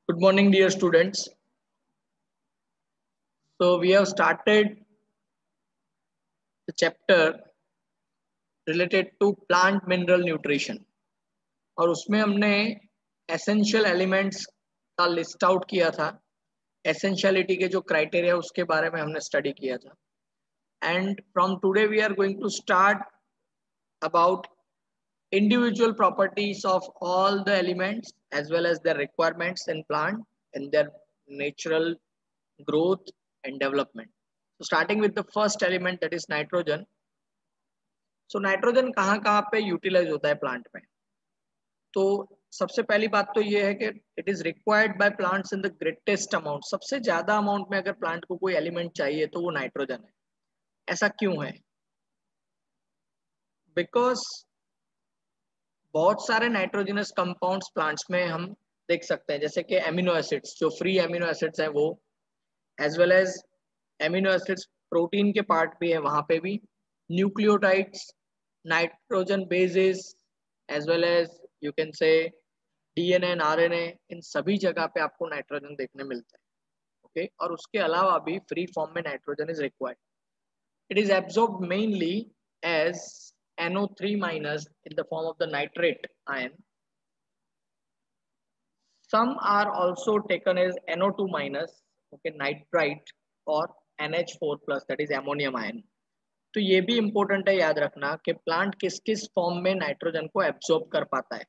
Good morning, dear students. So we have started the chapter related to plant mineral nutrition और उसमें हमने essential elements का list out किया था. Essentiality के जो क्राइटेरिया उसके बारे में हमने स्टडी किया था. And from today we are going to start about individual properties of all the elements as well as their requirements in plant and their natural growth and development. So starting with the first element, that is nitrogen. So nitrogen कहाँ कहाँ पे utilise होता है plant में? तो सबसे पहली बात तो ये है कि it is required by plants in the greatest amount. सबसे ज्यादा अमाउंट में अगर प्लांट को कोई एलिमेंट चाहिए तो वो नाइट्रोजन है. ऐसा क्यों है? बिकॉज बहुत सारे नाइट्रोजनस कंपाउंड्स प्लांट्स में हम देख सकते हैं, जैसे कि एमिनो एसिड्स, जो फ्री एमिनो एसिड्स हैं वो, as well as amino acids protein के पार्ट भी है वहां पे भी, nucleotides, nitrogen bases, as well as you can say DNA and RNA, इन सभी जगह पे आपको नाइट्रोजन देखने मिलता है. ओके, और उसके अलावा भी फ्री फॉर्म में nitrogen is required. It is absorbed mainly as NO3 minus in the form of the nitrate ion. Some are also taken as NO2 minus, okay, nitrite, or NH4 plus, that is ammonium ion. तो ये भी important है याद रखना कि plant किस किस form में नाइट्रोजन को एब्सॉर्ब कर पाता है.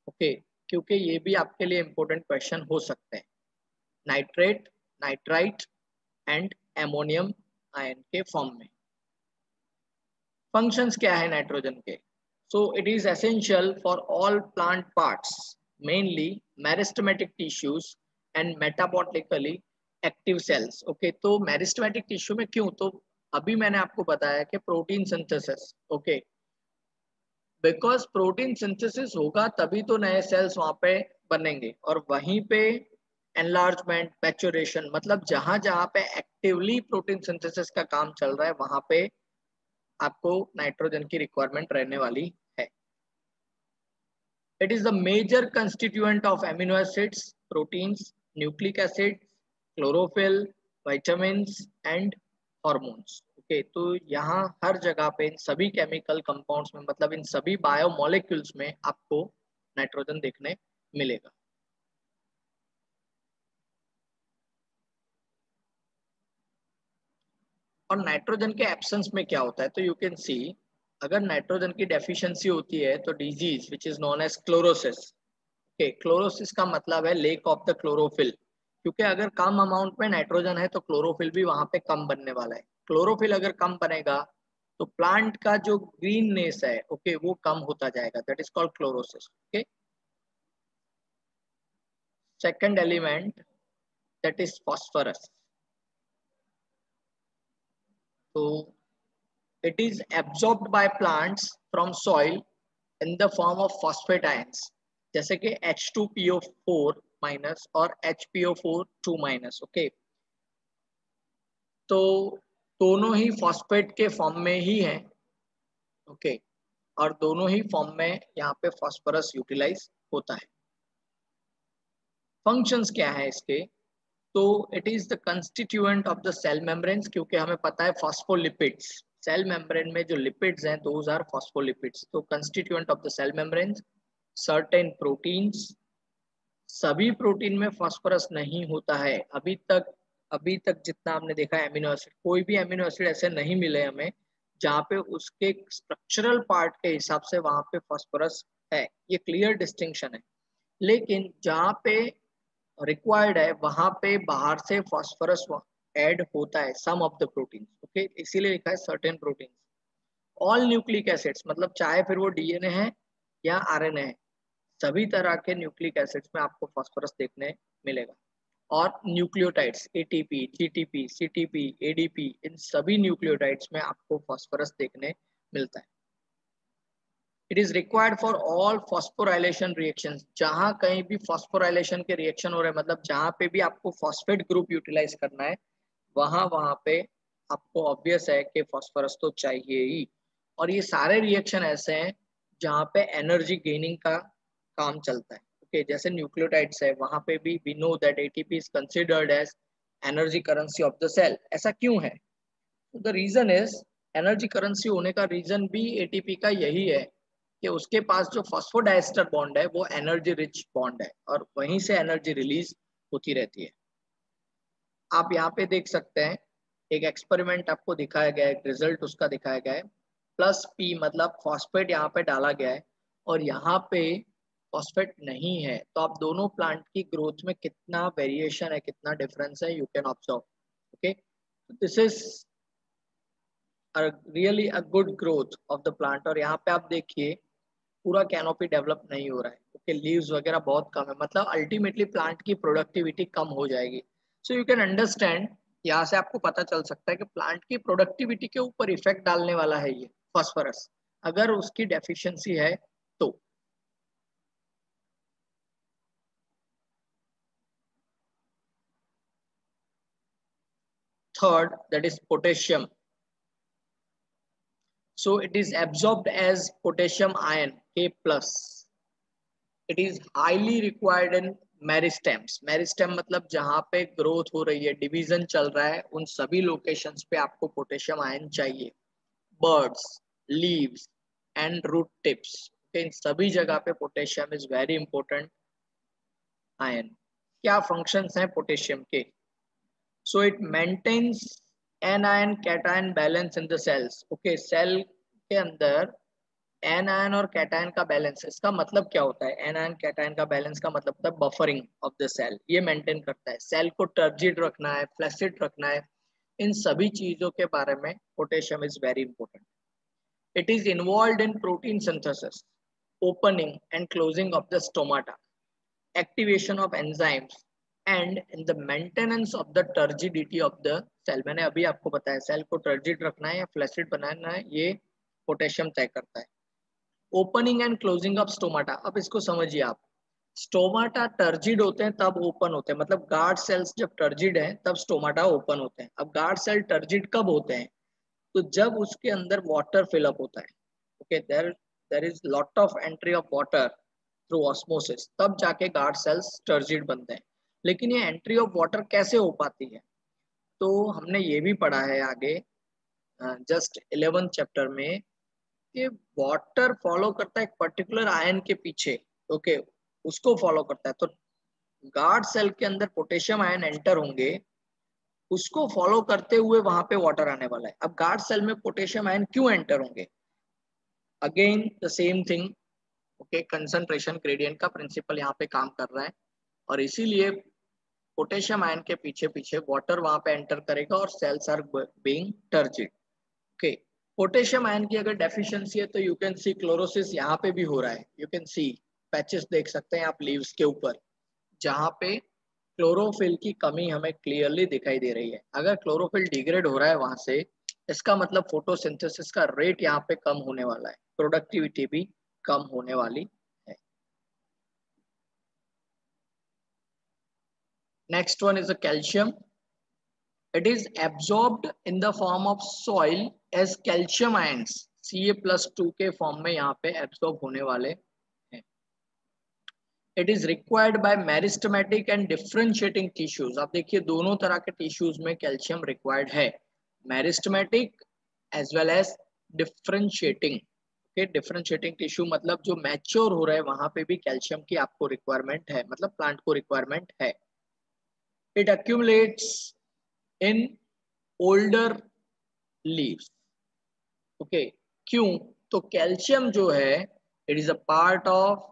ओके, क्योंकि ये भी आपके लिए इंपॉर्टेंट क्वेश्चन हो सकते हैं. Nitrate, nitrite and ammonium ion के फॉर्म में. फंक्शंस क्या है नाइट्रोजन के? So it is essential for all plant parts, mainly meristematic tissues and metabolically active cells. Okay, तो मेरिस्टेमेटिक टिश्यू में क्यों? तो अभी मैंने आपको बताया कि protein synthesis. Okay, because protein synthesis होगा तभी तो नए सेल्स वहां पे बनेंगे, और वहीं पे एनलार्जमेंट, मैच्योरेशन, मतलब जहां जहां पे एक्टिवली प्रोटीन सिंथेसिस का काम चल रहा है वहां पे आपको नाइट्रोजन की रिक्वायरमेंट रहने वाली है. It is the major constituent of amino acids, proteins, nucleic acid, chlorophyll, vitamins and hormones. Okay, तो यहाँ हर जगह पे इन सभी केमिकल कंपाउंड्स में, मतलब इन सभी बायोमोलिक्यूल्स में आपको नाइट्रोजन देखने मिलेगा. और नाइट्रोजन के एब्सेंस में क्या होता है? तो यू कैन सी, अगर नाइट्रोजन की डेफिशिएंसी होती है तो disease which is known as chlorosis. Okay, chlorosis का मतलब है लेक ऑफ द क्लोरोफिल, क्योंकि अगर कम अमाउंट में नाइट्रोजन है तो क्लोरोफिल भी वहां पे कम बनने वाला है. क्लोरोफिल अगर कम बनेगा तो प्लांट का जो ग्रीननेस है, ओके, वो कम होता जाएगा. That is called chlorosis. Okay, second element, that is phosphorus. तो it is absorbed by plants from soil in the form of phosphate ions, जैसे कि H2PO4 माइनस और HPO4 2 माइनस. ओके, तो दोनों ही फॉस्फेट के फॉर्म में ही है. ओके, और दोनों ही फॉर्म में यहाँ पे फॉस्फोरस यूटिलाइज होता है. फंक्शंस क्या है इसके? तो it is the constituent of the cell membranes, क्योंकि हमें पता है फॉस्फोलिपिड्स, सेल मेम्ब्रेन में जो लिपिड्स हैं दोज आर फॉस्फोलिपिड्स. तो constituent of the cell membranes, certain proteins. सभी प्रोटीन में फॉस्फोरस नहीं होता है अभी तक जितना हमने देखा है एमिनो एसिड, कोई भी एमिनो एसिड ऐसे नहीं मिले हमें जहाँ पे उसके स्ट्रक्चरल पार्ट के हिसाब से वहां पे फॉस्फोरस है. ये क्लियर डिस्टिंक्शन है. लेकिन जहाँ पे रिक्वायर्ड है वहां पे बाहर से फॉस्फोरस ऐड होता है, सम ऑफ द प्रोटीन. ओके, इसीलिए लिखा है certain protein. All nucleic acids, मतलब चाहे फिर वो डीएनए है या आरएनए है, सभी तरह के न्यूक्लिक एसिड्स में आपको फॉस्फोरस देखने मिलेगा. और nucleotides, ATP, GTP, CTP, ADP, इन सभी न्यूक्लियोटाइड्स में आपको फॉस्फोरस देखने मिलता है. It is required for all phosphorylation reactions. जहां कहीं भी फॉस्फोराइलेशन के रिएक्शन हो रहे हैं, मतलब जहां पे भी आपको फॉस्फेट ग्रुप यूटिलाइज करना है, वहां पे आपको ऑब्वियस है कि फॉस्फोरस तो चाहिए ही. और ये सारे रिएक्शन ऐसे हैं जहाँ पे एनर्जी गेनिंग का काम चलता है. ओके जैसे न्यूक्लियोटाइड्स है वहां पे भी we know that ATP is considered as energy currency of the cell. ऐसा क्यों है? The reason is, energy currency होने का रीजन भी एटीपी का यही है कि उसके पास जो फॉस्फोडाइस्टर बॉन्ड है वो एनर्जी रिच बॉन्ड है और वहीं से एनर्जी रिलीज होती रहती है। आप यहाँ पे देख सकते हैं एक एक्सपेरिमेंट आपको दिखाया गया है, एक रिजल्ट उसका दिखाया गया है। प्लस पी मतलब फॉस्फेट यहाँ पे डाला गया है और यहाँ पे फॉस्फेट नहीं है, तो आप दोनों प्लांट की ग्रोथ में कितना वेरिएशन है, कितना डिफरेंस है, you can observe. Okay, this is really a good growth of the plant. और यहाँ पे आप देखिए पूरा कैनोपी डेवलप नहीं हो रहा है, ओके लीव्स वगैरह बहुत कम है, मतलब अल्टीमेटली प्लांट की प्रोडक्टिविटी कम हो जाएगी। सो यू कैन अंडरस्टैंड, यहाँ से आपको पता चल सकता है कि प्लांट की प्रोडक्टिविटी के ऊपर इफेक्ट डालने वाला है ये फास्फोरस, अगर उसकी डेफिशिएंसी है तो। Third, that is potassium. So it is absorbed as potassium ion K plus. It is highly required in meristems. Meristem मतलब जहां पे ग्रोथ हो रही है, डिवीजन चल रहा है, उन सभी लोकेशंस पे आपको पोटेशियम आयन चाहिए। Buds, leaves and root tips, इन सभी जगह पे potassium is very important ion. क्या फंक्शंस हैं पोटेशियम के? So it maintains anion cation balance in the cells. Okay, cell के अंदर एनायन और कैटायन का बैलेंस, इसका मतलब क्या होता है? एनायन कैटायन का बैलेंस का मतलब होता है बफरिंग ऑफ द सेल, ये मेंटेन करता है। सेल को टर्जिड रखना है, फ्लैसिड रखना है, इन सभी चीजों के बारे में potassium is very important. It is involve in protein synthesis, opening and closing of the stomata, activation of enzymes and in the maintenance of the turgidity of the cell. मैंने अभी आपको बताया सेल को टर्जिड रखना है या flaccid बनाना है, ये पोटेशियम तय करता है। Opening and closing of stomata, अब इसको समझिए आप। स्टोमाटा टर्जिड होते हैं तब ओपन होते हैं, मतलब गार्ड सेल्स जब टर्जिड हैं तब स्टोमाटा ओपन होते हैं। अब गार्ड सेल टर्जिड कब होते हैं? तो जब उसके अंदर वाटर फिलअप होता है। Okay, there there is lot of entry of water through osmosis, तब जाके गार्ड सेल्स टर्जिड बनते हैं। लेकिन ये एंट्री ऑफ वाटर कैसे हो पाती है? तो हमने ये भी पढ़ा है आगे जस्ट 11th चैप्टर में कि वाटर फॉलो करता है एक पर्टिकुलर आयन के पीछे। ओके, उसको फॉलो करता है। तो गार्ड सेल के अंदर पोटेशियम आयन एंटर होंगे, उसको फॉलो करते हुए वहां पे वाटर आने वाला है। अब गार्ड सेल में पोटेशियम आयन क्यों एंटर होंगे? Again the same thing. Okay, concentration gradient का प्रिंसिपल यहाँ पे काम कर रहा है और इसीलिए पोटेशियम आयन के पीछे पीछे वाटर वहां पे एंटर करेगा और cells are being turgid. Okay, potassium ion की अगर डेफिशिएंसी है तो यू कैन सी क्लोरोसिस यहाँ पे भी हो रहा है। यू कैन सी पैचेस देख सकते हैं आप लीव्स के ऊपर, जहाँ पे क्लोरोफिल की कमी हमें क्लियरली दिखाई दे रही है। अगर क्लोरोफिल डिग्रेड हो रहा है वहां से, इसका मतलब फोटोसिंथेसिस का रेट यहाँ पे कम होने वाला है, प्रोडक्टिविटी भी कम होने वाली है। Next one is a calcium. It is absorbed in the form of soil as calcium ions, Ca+2 के फॉर्म में यहाँ पे एब्सॉर्ब होने वाले हैं। It is required by meristematic and differentiating tissues। आप देखिए दोनों तरह के टिश्यूज में कैल्शियम रिक्वायर्ड है, meristematic as well as differentiating. Okay, differentiating tissue मतलब जो मैच्योर हो रहा है वहां पे भी कैल्शियम की आपको रिक्वायरमेंट है, मतलब प्लांट को रिक्वायरमेंट है। It accumulates in older leaves. Okay, क्यों? तो कैल्शियम जो है it is a part of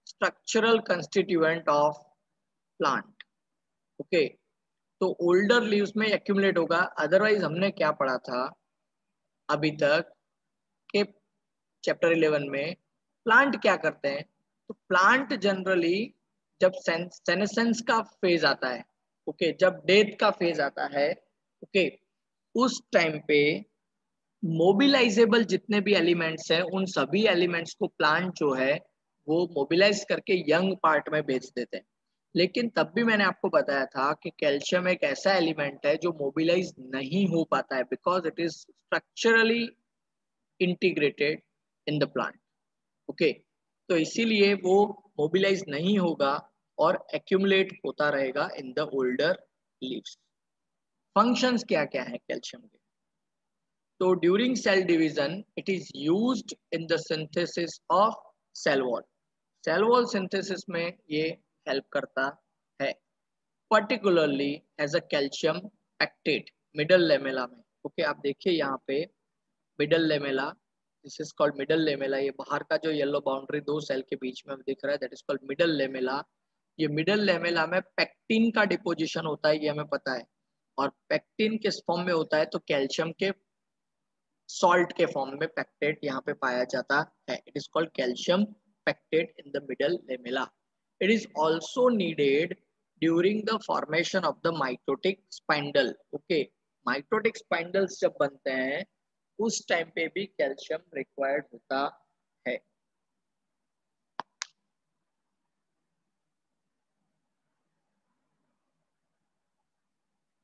structural constituent of plant. Okay, तो ओल्डर लीव्स में एक्यूमुलेट होगा। अदरवाइज हमने क्या पढ़ा था अभी तक के चैप्टर 11 में, प्लांट क्या करते हैं? तो प्लांट जनरली जब सेनेसेंस का फेज आता है, ओके, जब डेथ का फेज आता है, ओके, उस टाइम पे मोबिलाइजेबल जितने भी एलिमेंट्स हैं उन सभी एलिमेंट्स को प्लांट जो है वो मोबिलाइज करके यंग पार्ट में भेज देते हैं। लेकिन तब भी मैंने आपको बताया था कि कैल्शियम एक ऐसा एलिमेंट है जो मोबिलाइज नहीं हो पाता है because it is structurally integrated in the plant. Okay, तो इसीलिए वो मोबिलाइज नहीं होगा और एक्यूमुलेट होता रहेगा in the older leaves. Functions क्या क्या है कैल्शियम के? तो during cell division it is used in the synthesis of cell wall. Cell wall synthesis में ये हेल्प करता है, particularly as a calcium pectate middle lamella में। ओके आप देखिए यहाँ पे middle lamella, this is called middle lamella. ये बाहर का जो येलो बाउंड्री दो सेल के बीच में दिख रहा है that is called middle lamella. ये मिडल लेमेला में पेक्टिन का डिपोजिशन होता है, ये हमें पता है। और पेक्टिन किस फॉर्म में होता है? तो कैल्शियम के सॉल्ट के फॉर्म में पेक्टेट यहाँ पे पाया जाता है। It is called calcium pectate in the middle lamella. It is also needed during the formation of the mitotic spindle. Okay, mitotic spindles जब बनते हैं उस टाइम पे भी कैल्शियम रिक्वायर्ड होता है।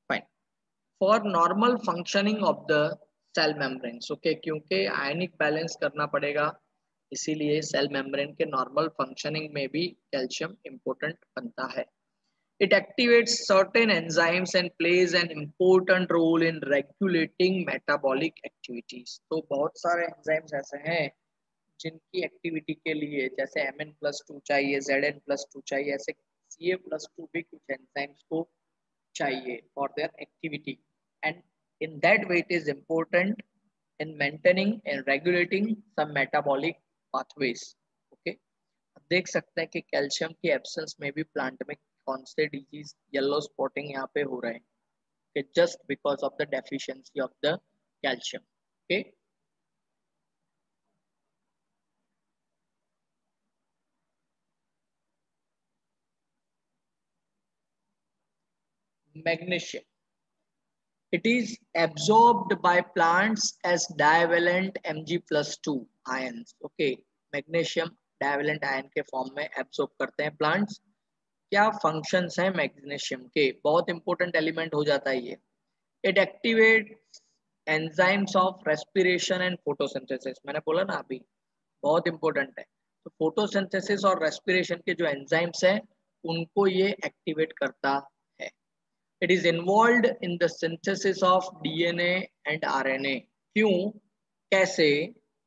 Fine. For normal functioning of the cell membranes, okay, क्योंकि ionic balance करना पड़ेगा इसीलिए सेल मेम्ब्रेन के नॉर्मल फंक्शनिंग में भी कैल्शियम इंपॉर्टेंट बनता है। It activates certain enzymes and plays an important role in regulating metabolic activities। तो बहुत सारे enzymes ऐसे हैं जिनकी एक्टिविटी के लिए, जैसे Mn+2 चाहिए, Zn+2 चाहिए, ऐसे Ca+2 भी कुछ enzymes को चाहिए for their activity, and in that way it is important in maintaining and regulating some metabolic pathways। okay, देख सकते हैं कि कैल्शियम की एब्सेंस में भी प्लांट में कौन से डिजीज येलो स्पॉटिंग यहाँ पे हो रहे हैं, कि just because of the deficiency of the calcium. Okay, magnesium it is absorbed by plants as divalent Mg+2 ions। Okay, magnesium divalent ion के फॉर्म में एब्सॉर्ब करते हैं प्लांट्स। क्या फंक्शंस हैं मैग्नीशियम के? बहुत इंपॉर्टेंट एलिमेंट हो जाता है ये। It activate enzymes of respiration and photosynthesis, मैंने बोला ना अभी, बहुत इंपॉर्टेंट है। तो फोटोसिंथेसिस और रेस्पिरेशन के जो एंजाइम्स हैं उनको ये एक्टिवेट करता है। It is involved in the synthesis of DNA and RNA. क्यों, कैसे?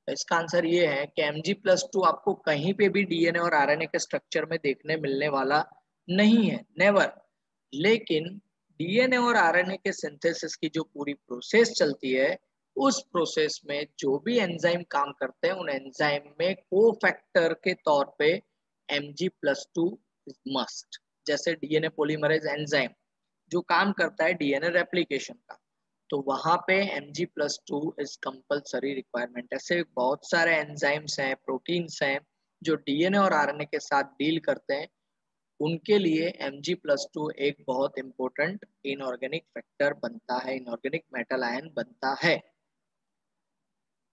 इसका आंसर ये है कि Mg+2 आपको कहीं पे भी डीएनए और आरएनए के स्ट्रक्चर में देखने मिलने वाला नहीं है, नेवर। लेकिन डीएनए और आरएनए के सिंथेसिस की जो पूरी प्रोसेस चलती है उस प्रोसेस में जो भी एंजाइम काम करते हैं उन एंजाइम में कोफैक्टर के तौर पे Mg+2 इज मस्ट। जैसे डीएनए पॉलीमरेज एंजाइम जो काम करता है डीएनए रेप्लिकेशन का, तो वहां पे Mg+2 इज कंपलसरी रिक्वायरमेंट। ऐसे बहुत सारे एंजाइम्स हैं, प्रोटीन्स हैं जो डीएनए और आरएनए के साथ डील करते हैं, उनके लिए Mg+2 एक बहुत इंपॉर्टेंट इनऑर्गेनिक फैक्टर बनता है, इनऑर्गेनिक मेटल आयन बनता है।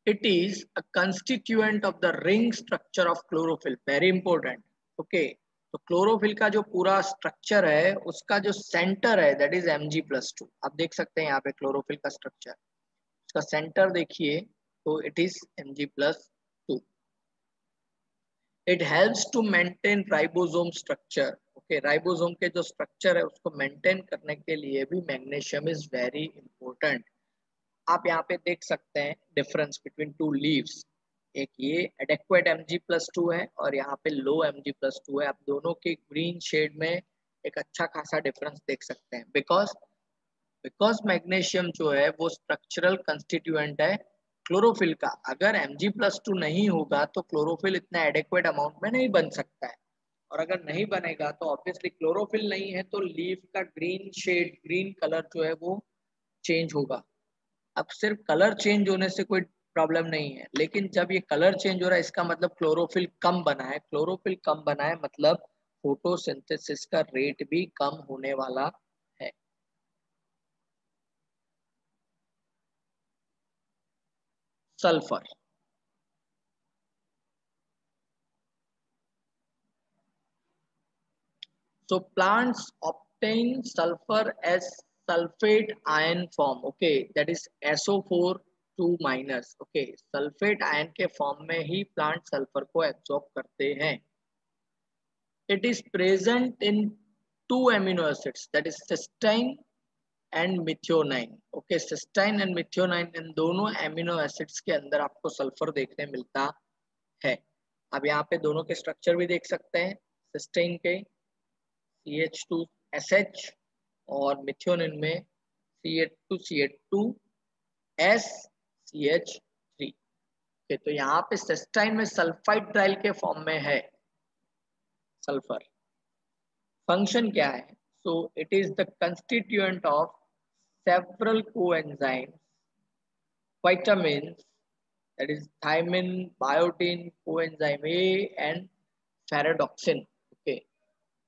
It is a constituent of the ring structure of chlorophyll, very important. Okay, तो क्लोरोफिल का जो पूरा स्ट्रक्चर है उसका जो सेंटर है दैट इज Mg+2। आप देख सकते हैं यहाँ पे क्लोरोफिल का स्ट्रक्चर, उसका सेंटर देखिए, तो it is Mg+2। It helps to maintain ribosome structure. Okay, ribosome के जो स्ट्रक्चर है उसको मेंटेन करने के लिए भी मैग्नीशियम इज वेरी इंपॉर्टेंट। आप यहाँ पे देख सकते हैं डिफरेंस बिटवीन टू लीव्स, एक ये एडेक्वेट Mg+2 है और यहाँ पे लो Mg+2 है। आप दोनों के ग्रीन शेड में एक अच्छा खासा डिफरेंस देख सकते हैं, बिकॉज बिकॉज मैग्नीशियम जो है वो स्ट्रक्चरल कंस्टिट्यूएंट है क्लोरोफिल का। अगर Mg+2 नहीं होगा तो क्लोरोफिल इतना एडेक्वेट अमाउंट में नहीं बन सकता है, और अगर नहीं बनेगा तो ऑब्वियसली क्लोरोफिल नहीं है तो लीफ का ग्रीन शेड, ग्रीन कलर जो है वो चेंज होगा। अब सिर्फ कलर चेंज होने से कोई प्रॉब्लम नहीं है, लेकिन जब ये कलर चेंज हो रहा है इसका मतलब क्लोरोफिल कम बना है। क्लोरोफिल कम बना है मतलब फोटोसिंथेसिस का रेट भी कम होने वाला है। Sulphur, so plants obtain sulfur as sulfate ion form, okay, that is SO4 2-। Okay, sulphate ion के फॉर्म में ही प्लांट सल्फर को एब्जॉर्ब करते हैं। It is present in 2 amino acids, that is cysteine and methionine. Okay, cysteine and methionine, इन दोनों amino acids के अंदर आपको सल्फर देखने मिलता है। अब यहाँ पे दोनों के स्ट्रक्चर भी देख सकते हैं। सिस्टाइन के CH2SH और मिथ्योनिन में CH2CH2SCH3। ओके, तो यहाँ पे सिस्टाइन में सल्फाइड ट्रायल के फॉर्म में है सल्फर। फंक्शन क्या है? So it is the constituent of several coenzymes, vitamins, that is thiamine, biotin, coenzyme A and ferredoxin। Okay,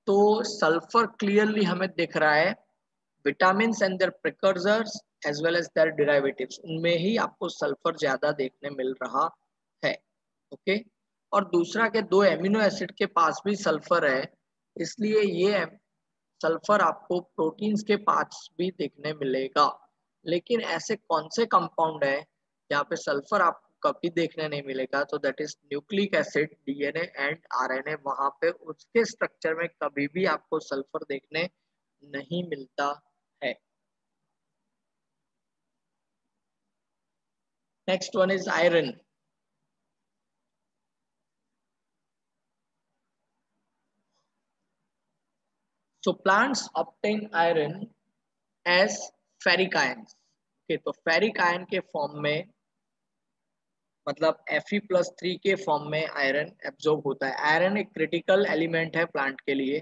तो सल्फर क्लियरली हमें दिख रहा है vitamins and their precursors as well as their derivatives, उनमें ही आपको सल्फर ज्यादा देखने मिल रहा है। ओके, और दूसरा के 2 एमिनो एसिड के पास भी सल्फर है, इसलिए ये सल्फर आपको प्रोटीन्स के पास भी देखने मिलेगा। लेकिन ऐसे कौन से कंपाउंड है जहाँ पे सल्फर आपको कभी देखने नहीं मिलेगा? तो that is nucleic acid, DNA and RNA. वहां पे उसके स्ट्रक्चर में कभी भी आपको सल्फर देखने नहीं मिलता है। Next one is iron. So plants obtain iron as ferric ions. Okay, तो फेरिक आयन के फॉर्म में, मतलब Fe+3 के फॉर्म में आयरन एब्जॉर्ब होता है। आयरन एक क्रिटिकल एलिमेंट है प्लांट के लिए।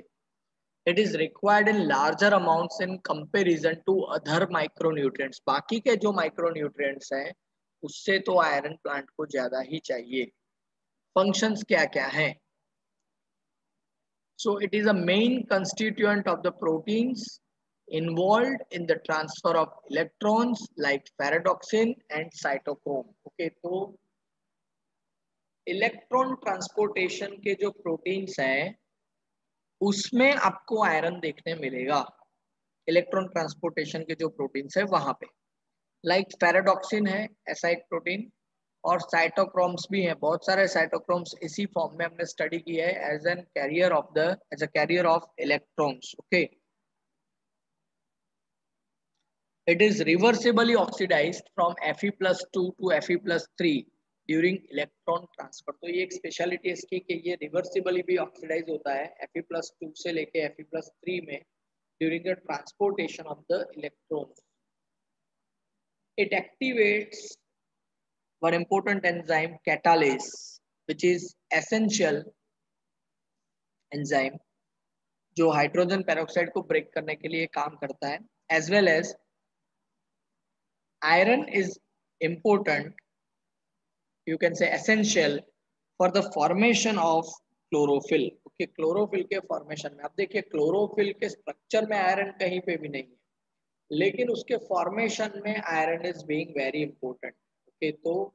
It is required in larger amounts in comparison to other micronutrients. बाकी के जो माइक्रोन्यूट्रिएंट्स हैं उससे तो आयरन प्लांट को ज्यादा ही चाहिए। फंक्शंस क्या क्या हैं? So it is a main constituent of the proteins involved in the transfer of electrons like ferredoxin and cytochrome। Okay, तो इलेक्ट्रॉन ट्रांसपोर्टेशन के जो प्रोटीन्स हैं उसमें आपको आयरन देखने मिलेगा। इलेक्ट्रॉन ट्रांसपोर्टेशन के जो प्रोटीन्स है वहां पे, लाइक पैराडॉक्सिन है एसाइड प्रोटीन, और साइटोक्रोम्स भी हैं। बहुत सारे साइटोक्रोम्स इसी फॉर्म में हमने स्टडी किया है as an carrier of the as a carrier of electrons. Okay, it is reversibly oxidized from Fe+2 to Fe+3 during electron transfer. तो ये एक स्पेशलिटी है इसकी कि ये रिवर्सिबली भी ऑक्सीडाइज होता है Fe+2 से लेके Fe+3 में during the transportation of the electron. It activates one important enzyme catalase, which is essential enzyme जो हाइड्रोजन पेरोक्साइड को ब्रेक करने के लिए काम करता है। As well as iron is important, you can say essential for the formation of chlorophyll। Okay, chlorophyll के formation में, अब देखिए क्लोरोफिल के स्ट्रक्चर में आयरन कहीं पे भी नहीं है, लेकिन उसके फॉर्मेशन में iron is being very important. Okay, तो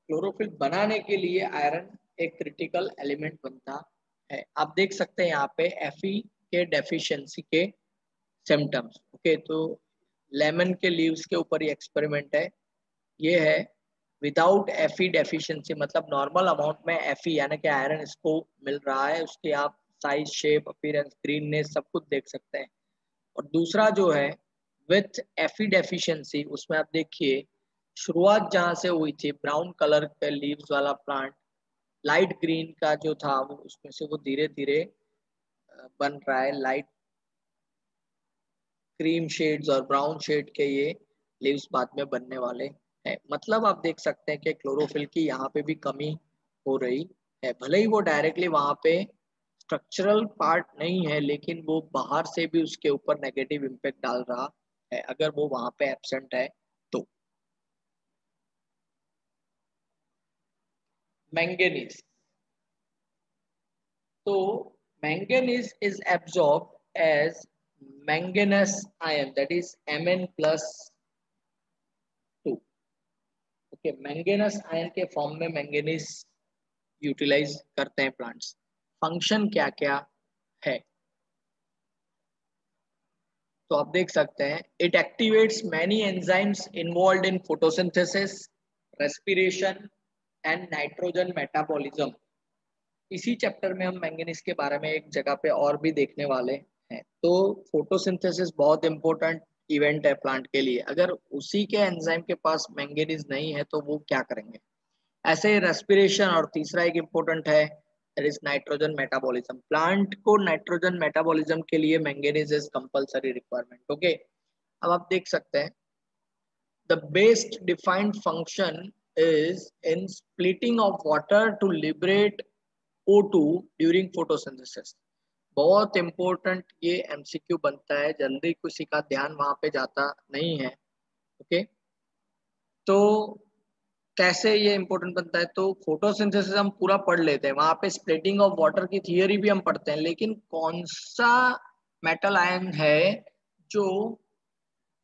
क्लोरोफिल बनाने के लिए आयरन एक क्रिटिकल एलिमेंट बनता है। आप देख सकते हैं यहाँ पे Fe के डेफिशिएंसी के सिम्टम्स। ओके, तो लेमन के लीव्स के ऊपर ये एक्सपेरिमेंट है। ये है विदाउट Fe डेफिशिएंसी, मतलब नॉर्मल अमाउंट में Fe यानी कि आयरन इसको मिल रहा है, उसके आप साइज, शेप, अपीयरेंस, ग्रीननेस सब कुछ देख सकते हैं। और दूसरा जो है विथ Fe डेफिशिएंसी, उसमें आप देखिए शुरुआत जहां से हुई थी ब्राउन कलर के लीव्स वाला प्लांट, लाइट ग्रीन का जो था वो उसमें से वो धीरे धीरे बन रहा है लाइट क्रीम शेड्स और ब्राउन शेड के ये लीव्स बाद में बनने वाले हैं। मतलब आप देख सकते हैं कि क्लोरोफिल की यहाँ पे भी कमी हो रही है। भले ही वो डायरेक्टली वहां पे स्ट्रक्चरल पार्ट नहीं है, लेकिन वो बाहर से भी उसके ऊपर नेगेटिव इम्पैक्ट डाल रहा है अगर वो वहां पे एब्सेंट है तो। मैंगनीज, तो manganese is absorb as manganous ion, that is Mn+2। Okay, manganous ion के फॉर्म में मैंगनीज यूटिलाइज करते हैं प्लांट्स। फंक्शन क्या क्या है? तो आप देख सकते हैं it activates many enzymes involve in photosynthesis, respiration and nitrogen metabolism. इसी चैप्टर में हम मैंगनीज के बारे में एक जगह पे और भी देखने वाले हैं। तो फोटोसिंथेसिस बहुत इंपॉर्टेंट इवेंट है प्लांट के लिए। अगर उसी के एंजाइम के पास मैंगनीज नहीं है तो वो क्या करेंगे। ऐसे ही रेस्पिरेशन, और तीसरा एक इम्पोर्टेंट है that is nitrogen metabolism. Plant को नाइट्रोजन मेटाबॉलिज्म के लिए manganese is compulsory requirement. Okay, अब आप देख सकते हैं the best defined function is in splitting of water to liberate O2 during photosynthesis। बहुत इंपॉर्टेंट ये एमसीक्यू बनता है, जल्दी किसी का ध्यान वहां पे जाता नहीं है। ओके, तो कैसे ये इंपॉर्टेंट बनता है, तो फोटोसिंथेसिस हम पूरा पढ़ लेते हैं, वहां पे स्प्लिटिंग ऑफ वाटर की थियरी भी हम पढ़ते हैं, लेकिन कौन सा मेटल आयन है जो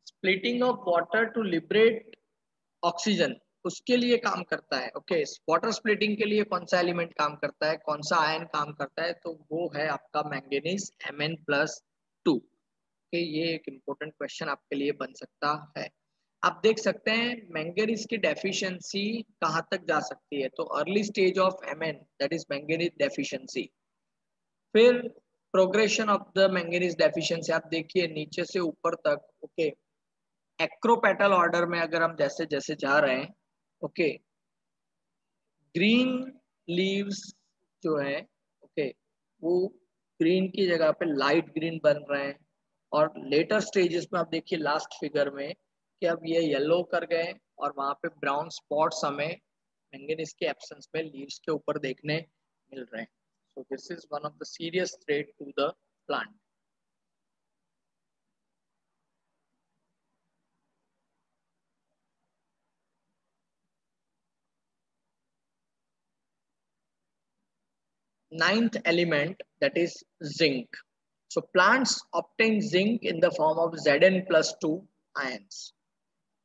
splitting of water to liberate oxygen उसके लिए काम करता है। ओके, वाटर स्प्लिटिंग के लिए कौन सा एलिमेंट काम करता है, कौन सा आयन काम करता है, तो वो है आपका मैंगनीज Mn+2। ओके, ये एक इम्पोर्टेंट क्वेश्चन आपके लिए बन सकता है। आप देख सकते हैं मैंगनीज की डेफिशिएंसी कहाँ तक जा सकती है, तो early stage of Mn that is manganese deficiency. फिर progression of the manganese deficiency आप देखिए नीचे से ऊपर तक। ओके, एक्रोपेटल ऑर्डर में अगर हम जैसे जैसे जा रहे हैं, ओके, ग्रीन लीव्स जो है, ओके, वो ग्रीन की जगह पे लाइट ग्रीन बन रहे हैं, और लेटर स्टेजेस में आप देखिए लास्ट फिगर में कि अब ये येलो कर गए और वहां पे ब्राउन स्पॉट्स हमें मैंगनीज के एब्सेंस में लीव्स के ऊपर देखने मिल रहे हैं। So this is one of the serious threat to the plant. Ninth element, that is zinc. So plants obtain zinc in the form of Zn+2 ions.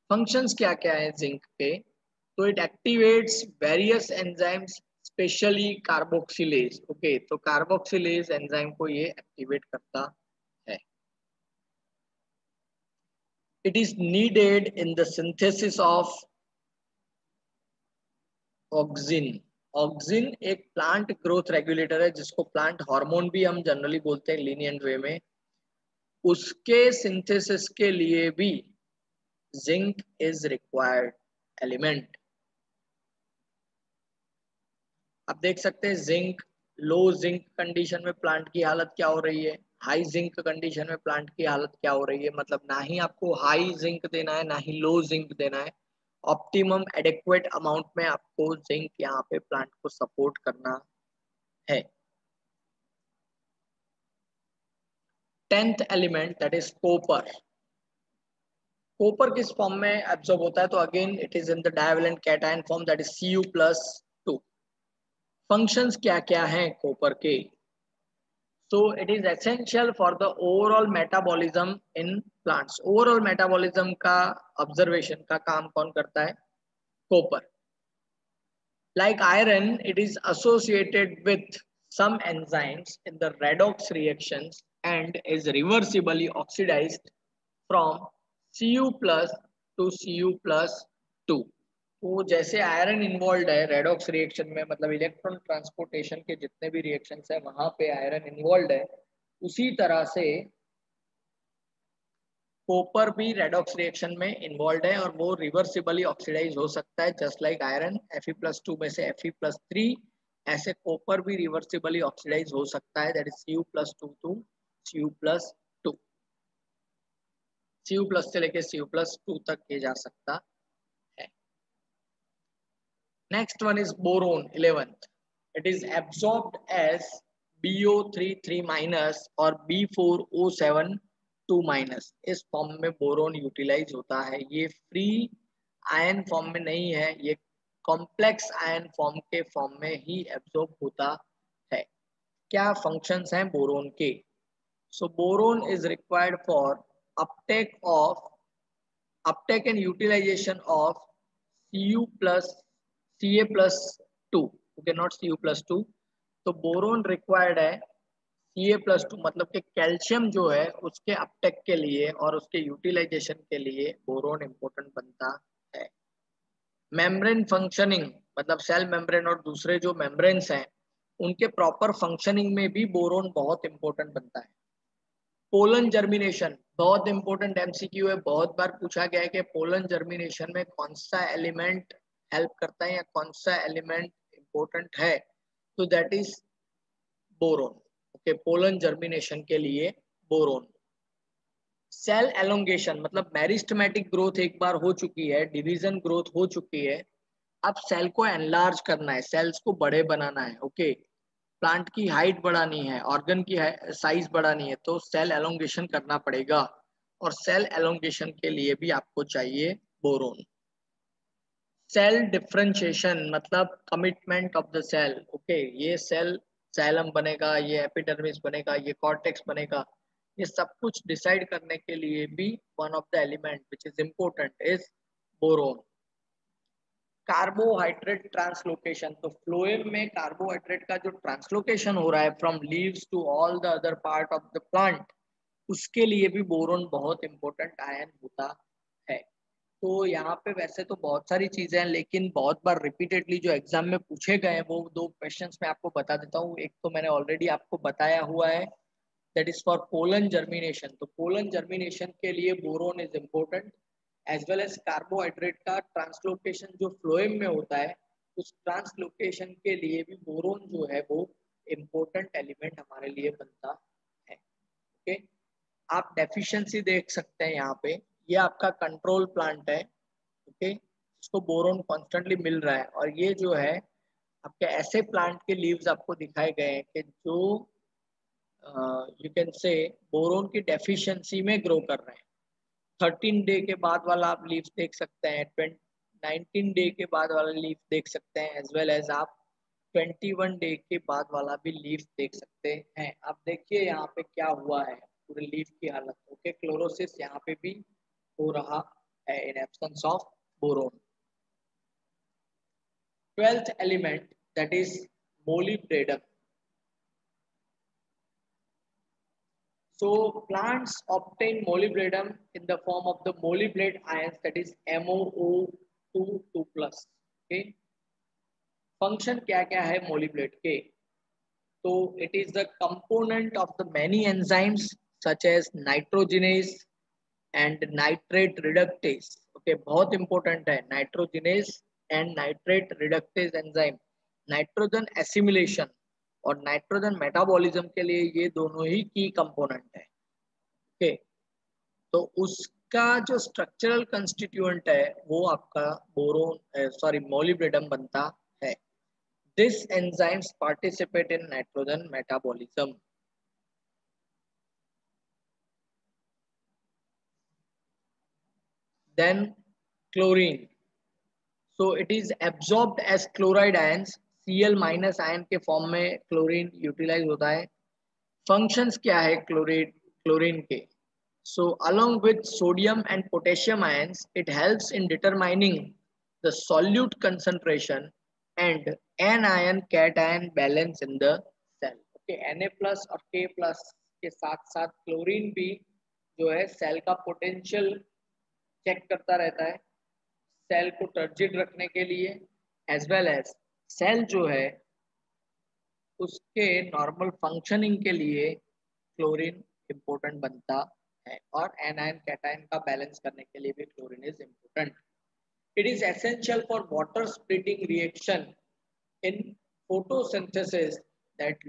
Functions क्या क्या है जिंक के, तो it activates various enzymes, specially carboxylase. Okay, तो carboxylase enzyme को ये activate करता है। It is needed in the synthesis of auxin. Auxin एक प्लांट ग्रोथ रेगुलेटर है, जिसको प्लांट हार्मोन भी हम जनरली बोलते हैं लीनियंट वे में। उसके सिंथेसिस के लिए भी जिंक इज रिक्वायर्ड एलिमेंट। आप देख सकते हैं जिंक, लो जिंक कंडीशन में प्लांट की हालत क्या हो रही है, हाई जिंक कंडीशन में प्लांट की हालत क्या हो रही है। मतलब ना ही आपको हाई जिंक देना है ना ही लो जिंक देना है, ऑप्टिमम एडिक्वेट अमाउंट में आपको जिंक यहाँ पे प्लांट को सपोर्ट करना है। 10th element that is copper. Copper किस फॉर्म में एब्जॉर्ब होता है, तो again it is in the divalent cation form that is Cu+2। Functions क्या क्या हैं कॉपर के, so it is essential for the overall metabolism in plants। overall metabolism का observation का काम कौन करता है, copper. like iron it is associated with some enzymes in the redox reactions and is reversibly oxidized from Cu plus to Cu+2। तो जैसे iron involve है redox reaction में, मतलब इलेक्ट्रॉन ट्रांसपोर्टेशन के जितने भी रिएक्शंस है वहां पे आयरन इन्वॉल्व है, उसी तरह से कॉपर भी रेडॉक्स रिएक्शन में इन्वॉल्व है और वो रिवर्सिबली ऑक्सीडाइज हो सकता है। जस्ट लाइक आयरन Fe+2 में से Fe+3, ऐसे कॉपर भी रिवर्सिबली ऑक्सीडाइज हो सकता है, that is Cu+2 to Cu+2। Cu+ से लेके Cu+2 तक किया जा सकता है। Next one is boron 11th। It is absorbed as BO3 3- और B4O7 2-। इस फॉर्म में बोरोन यूटिलाइज होता है। ये फ्री आयन फॉर्म में नहीं है, ये कॉम्प्लेक्स आयन फॉर्म के फॉर्म में ही एब्सॉर्ब होता है। क्या फंक्शंस हैं बोरोन के, so boron is required for uptake and utilization of Ca+2। Okay, not Cu+2। तो बोरोन रिक्वायर्ड है Ca+2 मतलब कि कैल्शियम जो है उसके अपटेक के लिए और उसके यूटिलाइजेशन के लिए बोरोन इंपॉर्टेंट बनता है। मेम्ब्रेन फंक्शनिंग मतलब सेल मेम्ब्रेन और दूसरे जो मेम्ब्रेन्स हैं उनके प्रॉपर फंक्शनिंग में भी बोरोन बहुत इंपॉर्टेंट बनता है। पोलन जर्मिनेशन बहुत इंपॉर्टेंट एमसीक्यू है, बहुत बार पूछा गया है कि पोलन जर्मिनेशन में कौन सा एलिमेंट हेल्प करता है या कौन सा एलिमेंट इंपॉर्टेंट है, तो that is boron. Okay, pollen germination के लिए बोरोन। सेल एलोंगेशन मतलब मेरिस्टेमेटिक ग्रोथ एक बार हो चुकी है, डिवीजन ग्रोथ हो चुकी है, अब सेल को एनलार्ज करना है, सेल्स को बड़े बनाना है। ओके, प्लांट की हाइट बढ़ानी है, ऑर्गन की साइज बढ़ानी है, तो सेल एलोंगेशन करना पड़ेगा और सेल एलोंगेशन के लिए भी आपको चाहिए बोरोन। सेल डिफरेंशिएशन मतलब commitment of the cell. Okay, ये सेल जाइलम बनेगा, ये एपिडर्मिस बनेगा, ये कॉर्टेक्स बनेगा, ये सब कुछ डिसाइड करने के लिए भी one of the element which is important is boron. Carbohydrate translocation, तो फ्लोएम में कार्बोहाइड्रेट का जो ट्रांसलोकेशन हो रहा है from leaves to all the other part of the plant, उसके लिए भी बोरोन बहुत इंपॉर्टेंट आयन होता है। तो यहाँ पे वैसे तो बहुत सारी चीजें हैं, लेकिन बहुत बार रिपीटेडली जो एग्जाम में पूछे गए हैं वो दो क्वेश्चंस मैं आपको बता देता हूँ। एक तो मैंने ऑलरेडी आपको बताया हुआ है, that is for pollen germination. तो पोलन जर्मिनेशन के लिए boron is important, as well as carbohydrate का ट्रांसलोकेशन जो फ्लोएम में होता है, उस ट्रांसलोकेशन के लिए भी बोरोन जो है वो इम्पोर्टेंट एलिमेंट हमारे लिए बनता है। ओके, आप डेफिशिएंसी देख सकते हैं यहाँ पे, ये आपका कंट्रोल प्लांट है। ओके, इसको बोरोन कॉन्स्टेंटली मिल रहा है, और ये जो है आपके ऐसे प्लांट के लीव्स आपको दिखाए गए हैं कि जो यू कैन से बोरोन की डेफिशिएंसी में ग्रो कर रहे हैं। 13 डे के बाद वाला आप लीव्स देख सकते हैं, 19 डे के बाद वाला लीफ देख सकते हैं, एज वेल एज आप 21 डे के बाद वाला भी लीफ देख सकते हैं। आप देखिए यहाँ पे क्या हुआ है पूरे लीफ की हालत। ओके, क्लोरोसिस यहाँ पे भी हो रहा है in absence of boron. 12th element, that is molybdenum. So plants obtain molybdenum in the form of the molybdenum ions, that is MoO2 plus. Okay, function क्या क्या है molybdenum के? So it is the component of the many enzymes such as nitrogenase and nitrate reductase. Okay, बहुत important है nitrogenase and nitrate reductase enzyme, nitrogen assimilation और nitrogen metabolism के लिए ये दोनों ही की कंपोनेंट है। ओके, तो उसका जो स्ट्रक्चरल कंस्टिट्यूएंट है वो आपका बोरोन सॉरी मोलिब्डेनम बनता है। This enzymes participate in nitrogen metabolism. Then chlorine, so it is absorbed as chloride ions, Cl minus ion के फॉर्म में क्लोरीन यूटिलाइज होता है। फंक्शंस क्या है क्लोरीन के? So along with sodium and potassium ions, it helps in determining the solute concentration and anion cation balance in the cell. Okay, Na plus और K plus के साथ साथ क्लोरीन भी जो है सेल का पोटेंशियल चेक करता रहता है, सेल को टर्जिड रखने के लिए, एज वेल एज सेल जो है उसके नॉर्मल फंक्शनिंग के लिए क्लोरीन इंपॉर्टेंट बनता है, और एनायन कैटायन का बैलेंस करने के लिए भी chlorine is important. It is essential for water splitting reaction in photosynthesis that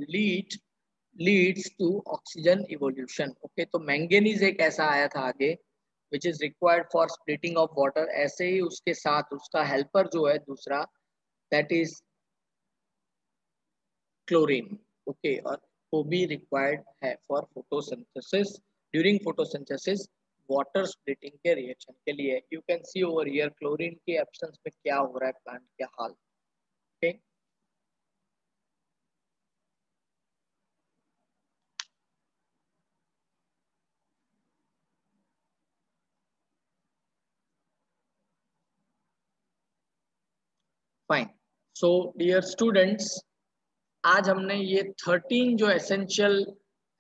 leads to oxygen evolution. Okay, तो मैंगनीज एक ऐसा आया था आगे which is required for splitting of water, ऐसे ही उसके साथ उसका हेल्पर जो है दूसरा दैट इज क्लोरीन। ओके, और वो भी रिक्वायर्ड है for photosynthesis, during photosynthesis water splitting के रिएक्शन के लिए। You can see over here chlorine के एब्सेंस में क्या हो रहा है प्लांट के हाल। Okay, fine. So dear students, आज हमने ये 13 जो एसेंशियल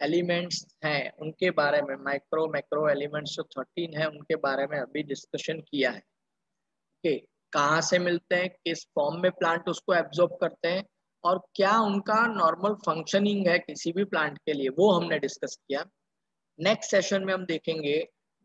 एलिमेंट्स हैं उनके बारे में, माइक्रो मैक्रो एलिमेंट्स जो 13 है उनके बारे में अभी डिस्कशन किया है। ओके, कहाँ से मिलते हैं, किस फॉर्म में प्लांट उसको एब्जॉर्ब करते हैं, और क्या उनका नॉर्मल फंक्शनिंग है किसी भी प्लांट के लिए, वो हमने डिस्कस किया। नेक्स्ट सेशन में हम देखेंगे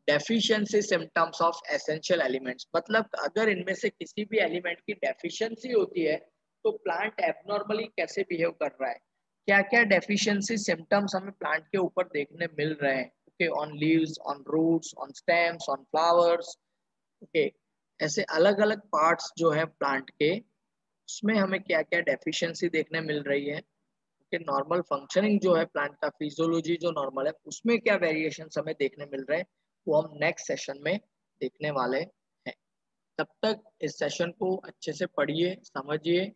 deficiency symptoms of essential elements, मतलब अगर इनमें से किसी भी एलिमेंट की डेफिशिएंसी होती है तो प्लांट एबनॉर्मली कैसे बिहेव कर रहा है, क्या क्या डेफिशिएंसी सिम्टम्स हमें प्लांट के ऊपर देखने मिल रहे हैं। Okay, on leaves, on roots, on stems, on flowers. Okay, ऐसे अलग अलग पार्ट्स जो है प्लांट के, उसमें हमें क्या क्या डेफिशिएंसी देखने मिल रही है कि नॉर्मल फंक्शनिंग जो है प्लांट का, फिजियोलॉजी जो नॉर्मल है उसमें क्या वेरिएशन हमें देखने मिल रहे हैं, वो हम नेक्स्ट सेशन में देखने वाले हैं। तब तक इस सेशन को अच्छे से पढ़िए, समझिए।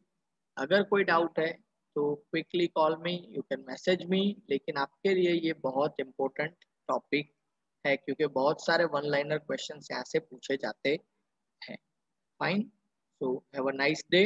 अगर कोई डाउट है तो quickly call me, you can message me. लेकिन आपके लिए ये बहुत इंपॉर्टेंट टॉपिक है क्योंकि बहुत सारे वन लाइनर क्वेश्चन यहाँ से पूछे जाते हैं। Fine, so have a nice day.